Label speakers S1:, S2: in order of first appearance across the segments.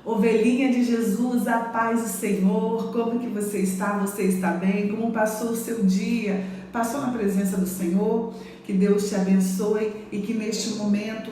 S1: Ovelhinha de Jesus, a paz do Senhor, como que você está? Você está bem? Como passou o seu dia? Passou na presença do Senhor? Que Deus te abençoe e que neste momento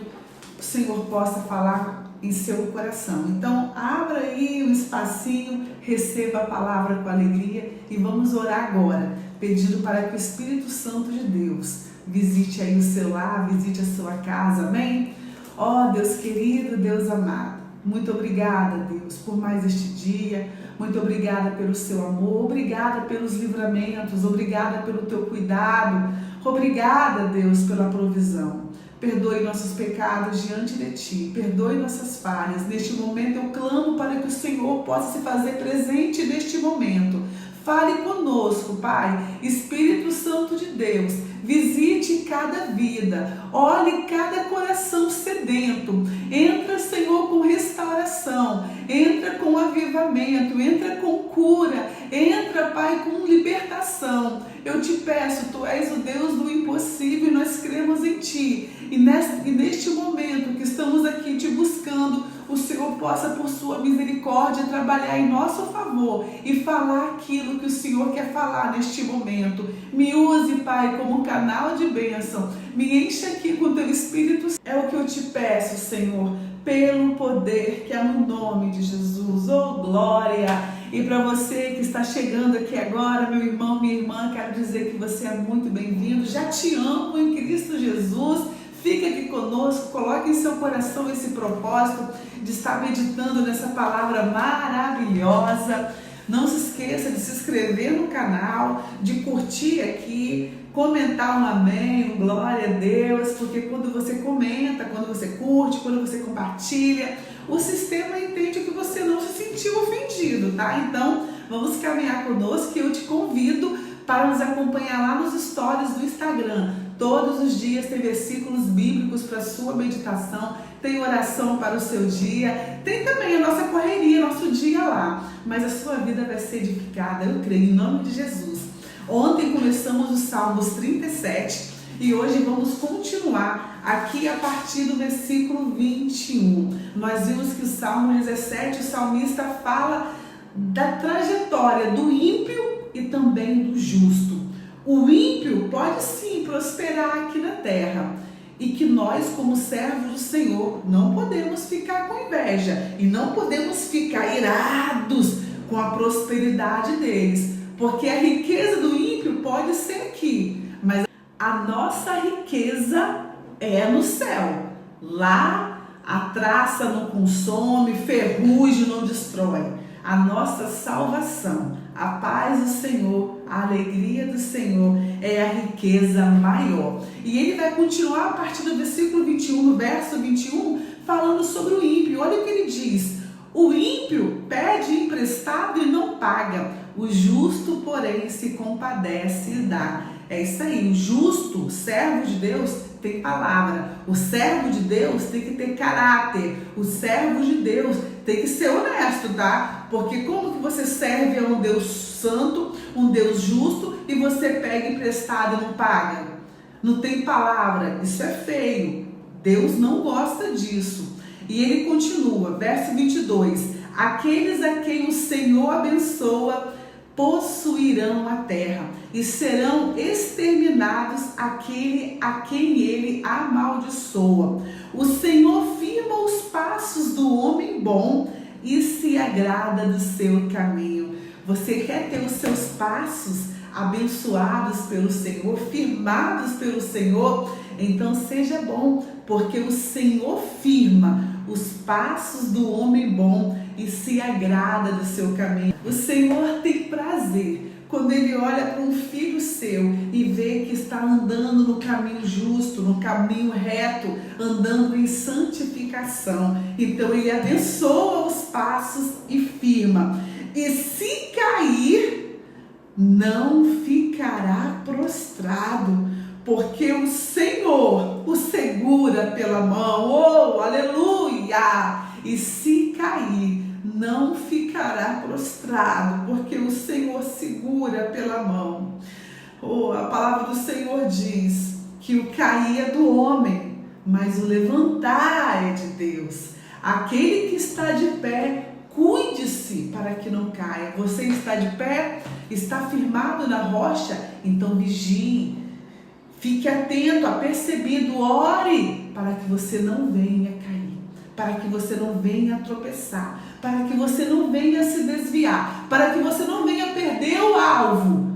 S1: o Senhor possa falar em seu coração. Então, abra aí um espacinho, receba a palavra com alegria e vamos orar agora, pedindo para que o Espírito Santo de Deus visite aí o seu lar, visite a sua casa, amém? Ó Deus querido, Deus amado, muito obrigada, Deus, por mais este dia, muito obrigada pelo seu amor, obrigada pelos livramentos, obrigada pelo teu cuidado, obrigada, Deus, pela provisão. Perdoe nossos pecados diante de Ti, perdoe nossas falhas. Neste momento eu clamo para que o Senhor possa se fazer presente neste momento. Fale conosco, Pai, Espírito Santo de Deus, visite cada vida, olhe cada coração sedento, entra, Senhor, com restauração, entra com avivamento, entra com cura, entra, Pai, com libertação. Eu te peço, Tu és o Deus do impossível e nós cremos em Ti. E neste momento que estamos aqui te buscando, o Senhor possa, por sua misericórdia, trabalhar em nosso favor e falar aquilo que o Senhor quer falar neste momento. Me use, Pai, como canal de bênção. Me enche aqui com teu Espírito. É o que eu te peço, Senhor, pelo poder que é no nome de Jesus. Oh, glória! E para você que está chegando aqui agora, meu irmão, minha irmã, quero dizer que você é muito bem-vindo. Já te amo em Cristo Jesus. Fica aqui conosco, coloque em seu coração esse propósito de estar meditando nessa palavra maravilhosa. Não se esqueça de se inscrever no canal, de curtir aqui, comentar um amém, um glória a Deus, porque quando você comenta, quando você curte, quando você compartilha, o sistema entende que você não se sentiu ofendido, tá? Então, vamos caminhar conosco, que eu te convido para nos acompanhar lá nos stories do Instagram. Todos os dias tem versículos bíblicos para a sua meditação, tem oração para o seu dia, tem também a nossa correria, nosso dia lá. Mas a sua vida vai ser edificada, eu creio, em nome de Jesus. Ontem começamos os Salmos 37 e hoje vamos continuar aqui a partir do versículo 21. Nós vimos que o Salmo 17, o salmista fala da trajetória do ímpio e também do justo. O ímpio pode sim prosperar aqui na terra e que nós, como servos do Senhor, não podemos ficar com inveja e não podemos ficar irados com a prosperidade deles, porque a riqueza do ímpio pode ser aqui, mas a nossa riqueza é no céu. Lá a traça não consome, ferrugem não destrói. A nossa salvação, a paz do Senhor, a alegria do Senhor é a riqueza maior. E ele vai continuar a partir do versículo 21, no verso 21, falando sobre o ímpio. Olha o que ele diz: o ímpio pede emprestado e não paga, o justo, porém, se compadece e dá. É isso aí, o justo, o servo de Deus, tem palavra. O servo de Deus tem que ter caráter. O servo de Deus tem que ser honesto, tá? Porque como que você serve a um Deus santo, um Deus justo, e você pega emprestado e não paga? Não tem palavra. Isso é feio. Deus não gosta disso. E ele continua, verso 22. Aqueles a quem o Senhor abençoa possuirão a terra e serão exterminados aquele a quem ele amaldiçoa. O Senhor firma os passos do homem bom e se agrada do seu caminho. Você quer ter os seus passos abençoados pelo Senhor, firmados pelo Senhor? Então seja bom, porque o Senhor firma os passos do homem bom e se agrada do seu caminho. O Senhor tem prazer quando Ele olha para um filho seu e vê que está andando no caminho justo, no caminho reto, andando em santificação. Então Ele abençoa os passos e firma. E se cair, não ficará prostrado, porque o Senhor o segura pela mão. Oh, aleluia! E se cair, não ficará prostrado, porque o Senhor segura pela mão. Oh, a palavra do Senhor diz que o cair é do homem, mas o levantar é de Deus. Aquele que está de pé não caia. Você está de pé? Está firmado na rocha? Então vigie. Fique atento, apercebido, ore para que você não venha cair, para que você não venha tropeçar, para que você não venha se desviar, para que você não venha perder o alvo.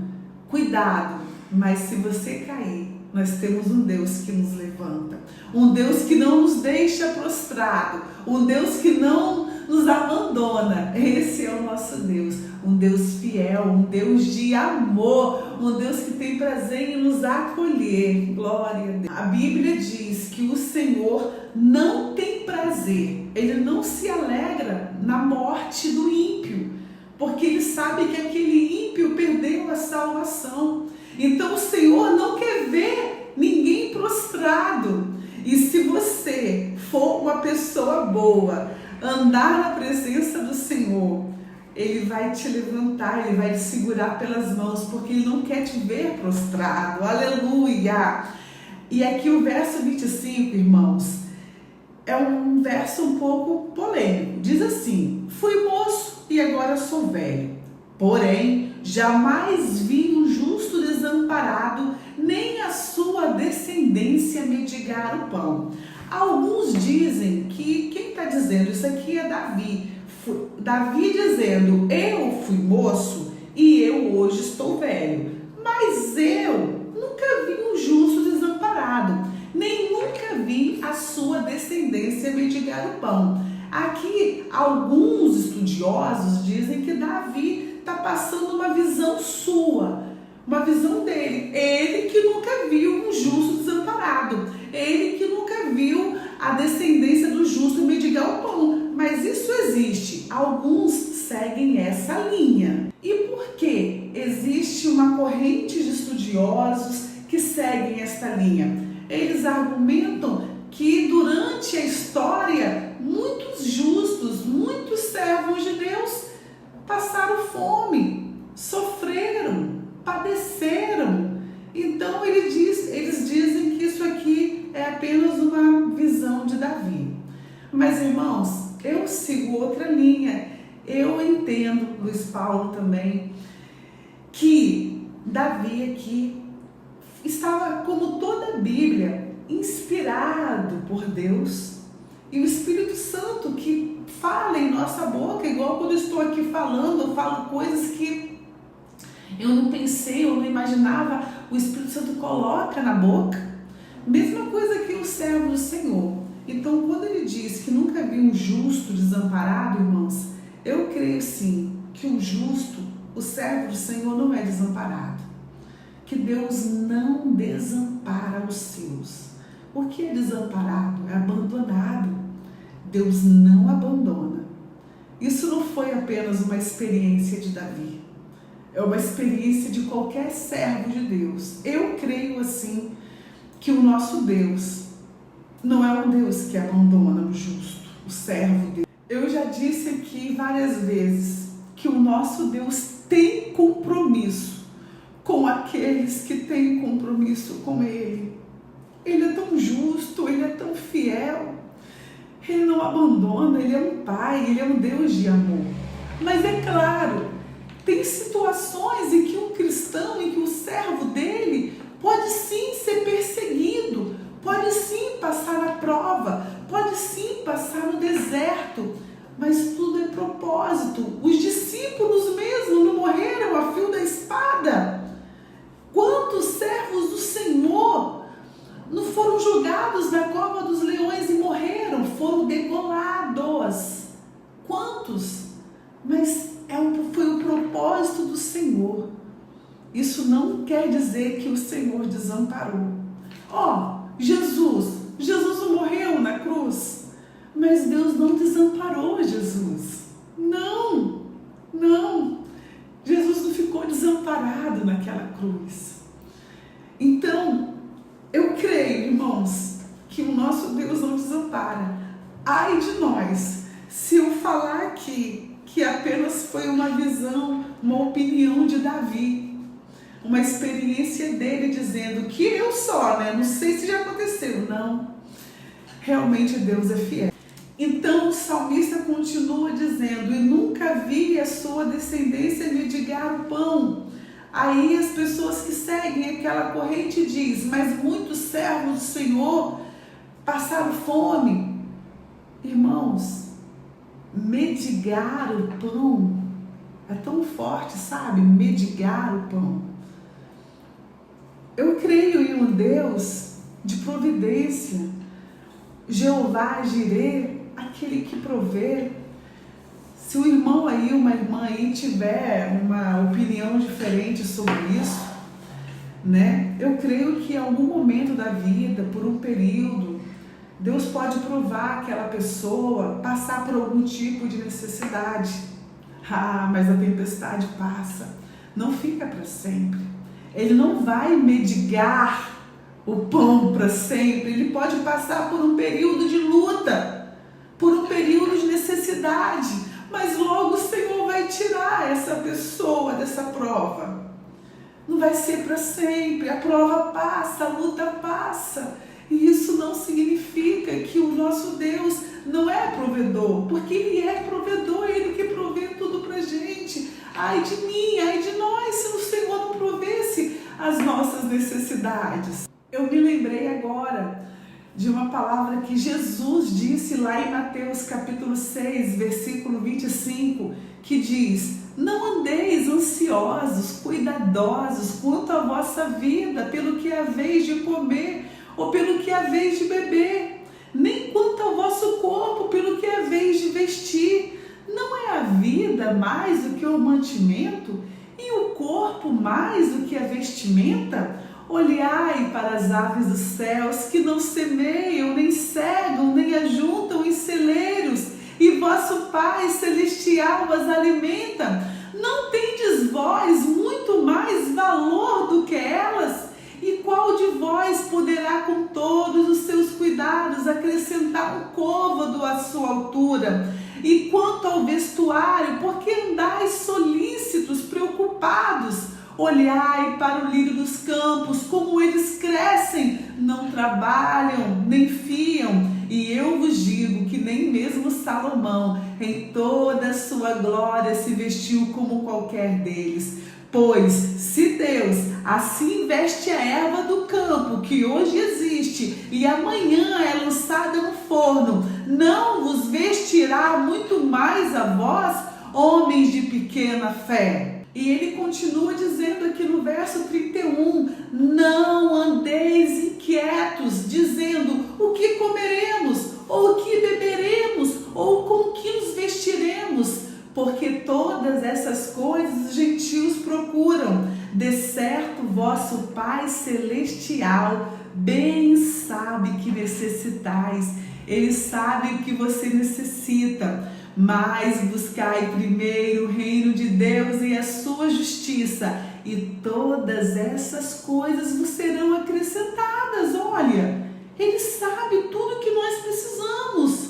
S1: Cuidado, mas se você cair, nós temos um Deus que nos levanta, um Deus que não nos deixa prostrado, um Deus que não nos abandona. Esse é o nosso Deus, um Deus fiel, um Deus de amor, um Deus que tem prazer em nos acolher. Glória a Deus. A Bíblia diz que o Senhor não tem prazer, Ele não se alegra na morte do ímpio, porque Ele sabe que aquele ímpio perdeu a salvação. Então o Senhor não quer ver ninguém prostrado. E se você for uma pessoa boa, andar na presença do Senhor, Ele vai te levantar, Ele vai te segurar pelas mãos, porque Ele não quer te ver prostrado. Aleluia! E aqui o verso 25, irmãos, é um verso um pouco polêmico. Diz assim: fui moço e agora sou velho, porém jamais vi um justo desamparado, nem a sua descendência mendigar o pão. Alguns dizem que quem está dizendo isso aqui é Davi. Davi dizendo: eu fui moço e eu hoje estou velho, mas eu nunca vi um justo desamparado, nem nunca vi a sua descendência mendigar o pão. Aqui alguns estudiosos dizem que Davi está passando uma visão sua, uma visão dele. Ele que nunca viu um justo desamparado, ele que nunca viu a descendência do justo mendigar o pão. Mas isso existe. Alguns seguem essa linha. E por que existe uma corrente de estudiosos que seguem esta linha? Eles argumentam que durante a história, muitos justos, muitos servos de Deus passaram fome, sofreram, padeceram. Então eles dizem que isso aqui é apenas uma visão de Davi. Mas, irmãos, eu sigo outra linha. Eu entendo, Luiz Paulo também, que Davi aqui estava, como toda a Bíblia, inspirado por Deus, e o Espírito Santo que fala em nossa boca, igual quando eu estou aqui falando, eu falo coisas que eu não pensei, eu não imaginava, o Espírito Santo coloca na boca. Mesma coisa que o servo do Senhor. Então, quando ele diz que nunca vi um justo desamparado, irmãos, eu creio sim que o justo, o servo do Senhor, não é desamparado. Que Deus não desampara os seus. O que é desamparado? É abandonado. Deus não abandona. Isso não foi apenas uma experiência de Davi. É uma experiência de qualquer servo de Deus. Eu creio assim que o nosso Deus não é um Deus que abandona o justo, o servo dele. Eu já disse aqui várias vezes que o nosso Deus tem compromisso com aqueles que têm compromisso com Ele. Ele é tão justo, Ele é tão fiel, Ele não abandona, Ele é um Pai, Ele é um Deus de amor. Mas é claro, tem situações em que um cristão, em que o servo dele pode sim ser perseguido, pode sim passar na prova, pode sim passar no deserto, mas tudo é propósito. Os discípulos mesmo não morreram a fio da espada. Quantos servos do Senhor não foram jogados na cova dos leões e morreram, foram degolados? Quantos? Mas foi o propósito do Senhor. Isso não quer dizer que o Senhor desamparou. Jesus não morreu na cruz, mas Deus não desamparou Jesus. Não. Jesus não ficou desamparado naquela cruz. Então, eu creio, irmãos, que o nosso Deus não desampara. Ai de nós, se eu falar aqui que apenas foi uma visão, uma opinião de Davi, uma experiência dele dizendo que eu só, não sei se já aconteceu, não. Realmente Deus é fiel. Então o salmista continua dizendo: e nunca vi a sua descendência mendigar o pão. Aí as pessoas que seguem aquela corrente diz: mas muitos servos do Senhor passaram fome. Irmãos, mendigar o pão é tão forte, sabe? Mendigar o pão. Eu creio em um Deus de providência. Jeová Jirê, aquele que provê. Se o irmão aí, uma irmã aí tiver uma opinião diferente sobre isso, né? Eu creio que em algum momento da vida, por um período, Deus pode provar aquela pessoa, passar por algum tipo de necessidade. Ah, mas a tempestade passa, não fica para sempre. Ele não vai mendigar o pão para sempre. Ele pode passar por um período de luta, por um período de necessidade, mas logo o Senhor vai tirar essa pessoa dessa prova. Não vai ser para sempre. A prova passa, a luta passa. E isso não significa que o nosso Deus não é provedor, porque Ele é provedor, Ele que provê tudo pra gente. Ai de mim, ai de nós, se o Senhor não provesse as nossas necessidades. Eu me lembrei agora de uma palavra que Jesus disse lá em Mateus capítulo 6, versículo 25, que diz: não andeis ansiosos, cuidadosos quanto à vossa vida, pelo que haveis de comer ou pelo que haveis de beber, nem quanto ao vosso corpo, pelo que haveis de vestir. Não é a vida mais do que o mantimento, e o corpo mais do que a vestimenta? Olhai para as aves dos céus, que não semeiam, nem cegam, nem ajuntam em celeiros, e vosso Pai Celestial as alimenta. Não tendes vós muito mais valor do que elas? E qual de vós poderá com todos os seus cuidados acrescentar um côvado à sua altura? E quanto ao vestuário, por que andais solícitos, preocupados? Olhai para o lírio dos campos, como eles crescem, não trabalham, nem fiam. E eu vos digo que nem mesmo Salomão, em toda a sua glória, se vestiu como qualquer deles. Pois, se Deus assim veste a erva do campo, que hoje existe, e amanhã é lançada no forno, não vos vestirá muito mais a vós, homens de pequena fé? E ele continua dizendo aqui no verso 31, não andeis inquietos, dizendo, o que comeremos, ou o que beberemos, ou com que nos vestiremos? Porque todas essas coisas os gentios procuram. De certo, vosso Pai Celestial bem sabe que necessitais. Ele sabe o que você necessita. Mas buscai primeiro o reino de Deus e a sua justiça, e todas essas coisas vos serão acrescentadas. Olha, Ele sabe tudo que nós precisamos.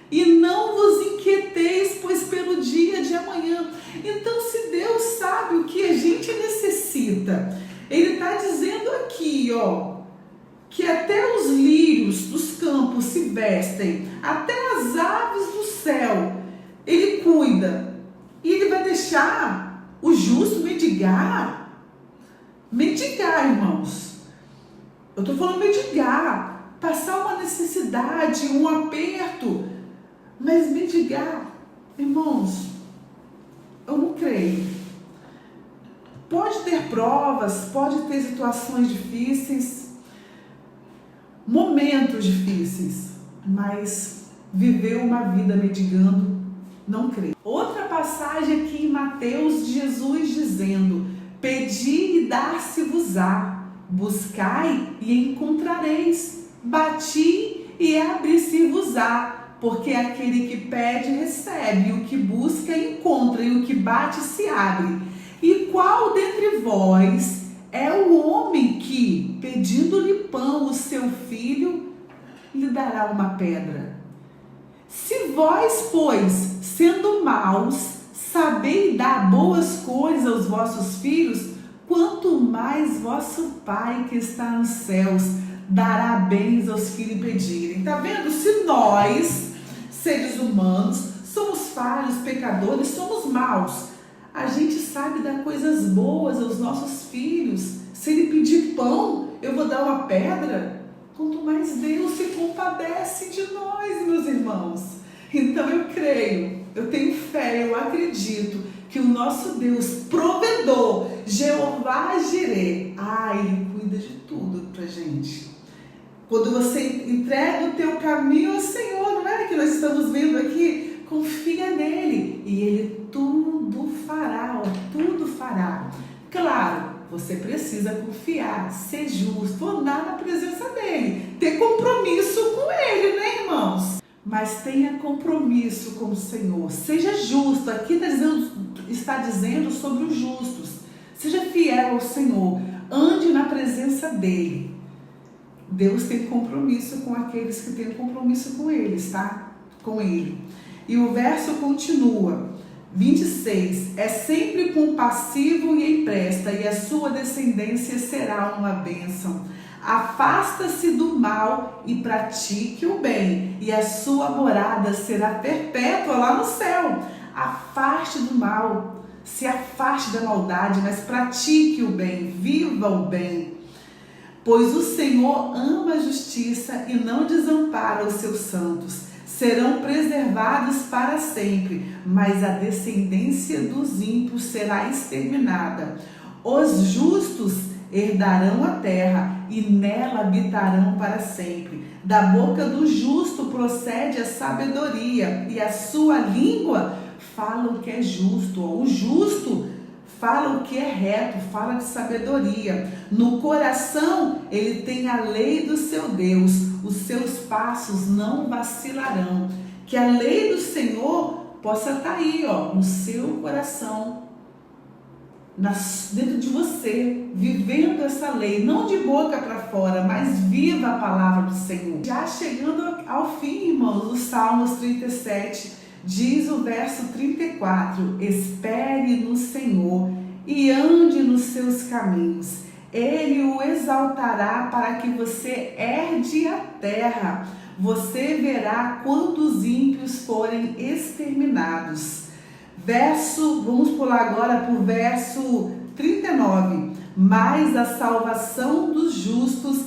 S1: E não vos inquieteis, pois pelo dia de amanhã. Então, se Deus sabe o que a gente necessita, Ele está dizendo aqui, ó, que até os lírios dos campos se vestem, até as aves do céu, Ele cuida. E Ele vai deixar o justo mendigar? Mendigar, irmãos. Eu estou falando mendigar, passar uma necessidade, um aperto. Mas mendigar, irmãos, eu não creio. Pode ter provas, pode ter situações difíceis, momentos difíceis, mas viver uma vida mendigando, não creio. Outra passagem aqui em Mateus, Jesus dizendo, pedi e dar-se-vos-á, buscai e encontrareis, bati e abrir-se-vos-á. Porque aquele que pede, recebe, e o que busca, encontra, e o que bate, se abre. E qual dentre vós é o homem que, pedindo-lhe pão, o seu filho, lhe dará uma pedra? Se vós, pois, sendo maus, sabeis dar boas coisas aos vossos filhos, quanto mais vosso Pai que está nos céus dará bens aos que lhe pedirem. Tá vendo? Se nós, seres humanos, somos falhos, pecadores, somos maus. A gente sabe dar coisas boas aos nossos filhos. Se ele pedir pão, eu vou dar uma pedra? Quanto mais Deus se compadece de nós, meus irmãos. Então eu creio, eu tenho fé, eu acredito que o nosso Deus provedor, Jeová Jireh, ele cuida de tudo pra gente. Quando você entrega o teu caminho ao Senhor, não é que nós estamos vendo aqui? Confia nele e ele tudo fará, tudo fará. Claro, você precisa confiar, ser justo, andar na presença dele, ter compromisso com ele, né, irmãos? Mas tenha compromisso com o Senhor, seja justo. Aqui está dizendo sobre os justos. Seja fiel ao Senhor, ande na presença dele. Deus tem compromisso com aqueles que têm compromisso com eles, tá? Com ele. E o verso continua, 26, é sempre compassivo e empresta, e a sua descendência será uma bênção. Afasta-se do mal e pratique o bem, e a sua morada será perpétua lá no céu. Afaste do mal, se afaste da maldade, mas pratique o bem, viva o bem. Pois o Senhor ama a justiça e não desampara os seus santos. Serão preservados para sempre, mas a descendência dos ímpios será exterminada. Os justos herdarão a terra e nela habitarão para sempre. Da boca do justo procede a sabedoria e a sua língua fala o que é justo. O justo fala o que é reto, fala de sabedoria. No coração ele tem a lei do seu Deus, os seus passos não vacilarão. Que a lei do Senhor possa estar aí, no seu coração, dentro de você, vivendo essa lei, não de boca para fora, mas viva a palavra do Senhor. Já chegando ao fim, irmãos, do Salmos 37, diz o verso 34, espere no Senhor e ande nos seus caminhos. Ele o exaltará para que você herde a terra. Você verá quando os ímpios forem exterminados. Vamos pular agora para o verso 39. Mas a salvação dos justos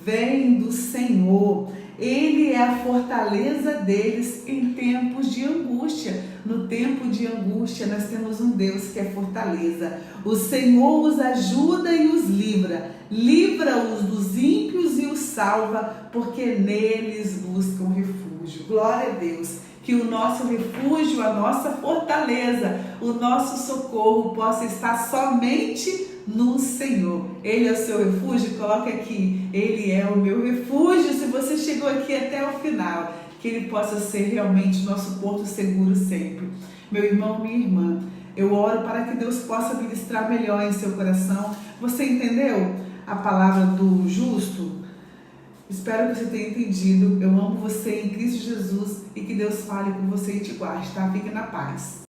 S1: vem do Senhor. Ele é a fortaleza deles em tempos de angústia. No tempo de angústia, nós temos um Deus que é fortaleza. O Senhor os ajuda e os livra. Livra-os dos ímpios e os salva, porque neles buscam refúgio. Glória a Deus. Que o nosso refúgio, a nossa fortaleza, o nosso socorro possa estar somente no Senhor. Ele é o seu refúgio? Coloque aqui, Ele é o meu refúgio. Se você chegou aqui até o final, que Ele possa ser realmente nosso porto seguro sempre. Meu irmão, minha irmã, eu oro para que Deus possa ministrar melhor em seu coração. Você entendeu a palavra do justo? Espero que você tenha entendido. Eu amo você em Cristo Jesus e que Deus fale com você e te guarde, tá? Fique na paz.